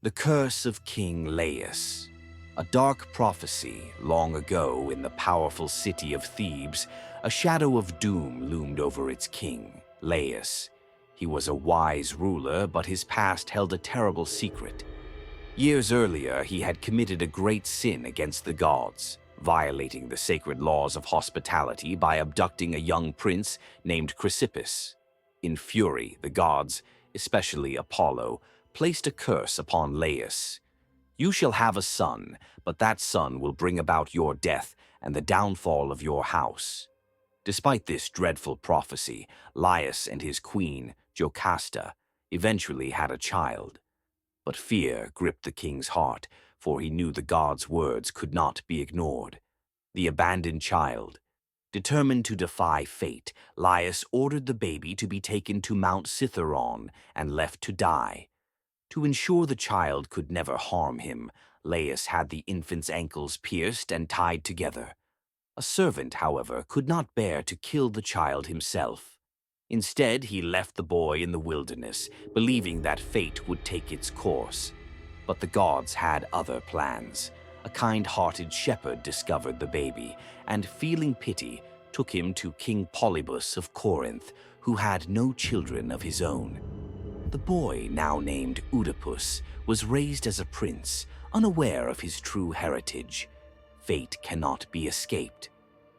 The Curse of King Laius. A dark prophecy long ago in the powerful city of Thebes, a shadow of doom loomed over its king, Laius. He was a wise ruler, but his past held a terrible secret. Years earlier, he had committed a great sin against the gods, violating the sacred laws of hospitality by abducting a young prince named Chrysippus. In fury, the gods, especially Apollo, placed a curse upon Laius. "You shall have a son, but that son will bring about your death and the downfall of your house." Despite this dreadful prophecy, Laius and his queen, Jocasta, eventually had a child. But fear gripped the king's heart, for he knew the gods' words could not be ignored. The abandoned child. Determined to defy fate, Laius ordered the baby to be taken to Mount Cithaeron and left to die. To ensure the child could never harm him, Laius had the infant's ankles pierced and tied together. A servant, however, could not bear to kill the child himself. Instead, he left the boy in the wilderness, believing that fate would take its course. But the gods had other plans. A kind-hearted shepherd discovered the baby, and feeling pity, took him to King Polybus of Corinth, who had no children of his own. The boy, now named Oedipus, was raised as a prince, unaware of his true heritage. Fate cannot be escaped.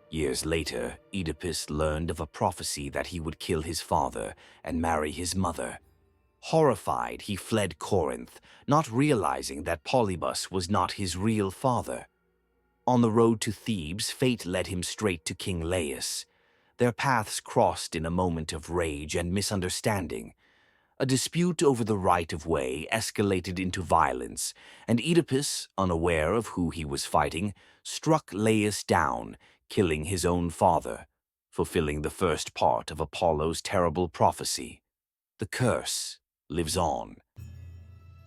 Years later, Oedipus learned of a prophecy that he would kill his father and marry his mother. Horrified, he fled Corinth, not realizing that Polybus was not his real father. On the road to Thebes, fate led him straight to King Laius. Their paths crossed in a moment of rage and misunderstanding. A dispute over the right-of-way escalated into violence, and Oedipus, unaware of who he was fighting, struck Laius down, killing his own father, fulfilling the first part of Apollo's terrible prophecy. The curse lives on.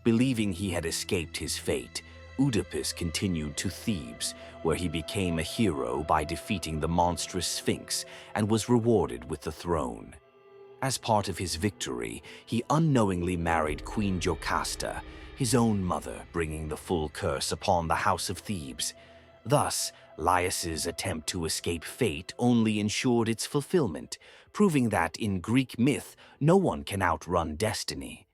Believing he had escaped his fate, Oedipus continued to Thebes, where he became a hero by defeating the monstrous Sphinx and was rewarded with the throne. As part of his victory, he unknowingly married Queen Jocasta, his own mother, bringing the full curse upon the House of Thebes. Thus, Laius's attempt to escape fate only ensured its fulfillment, proving that in Greek myth, no one can outrun destiny.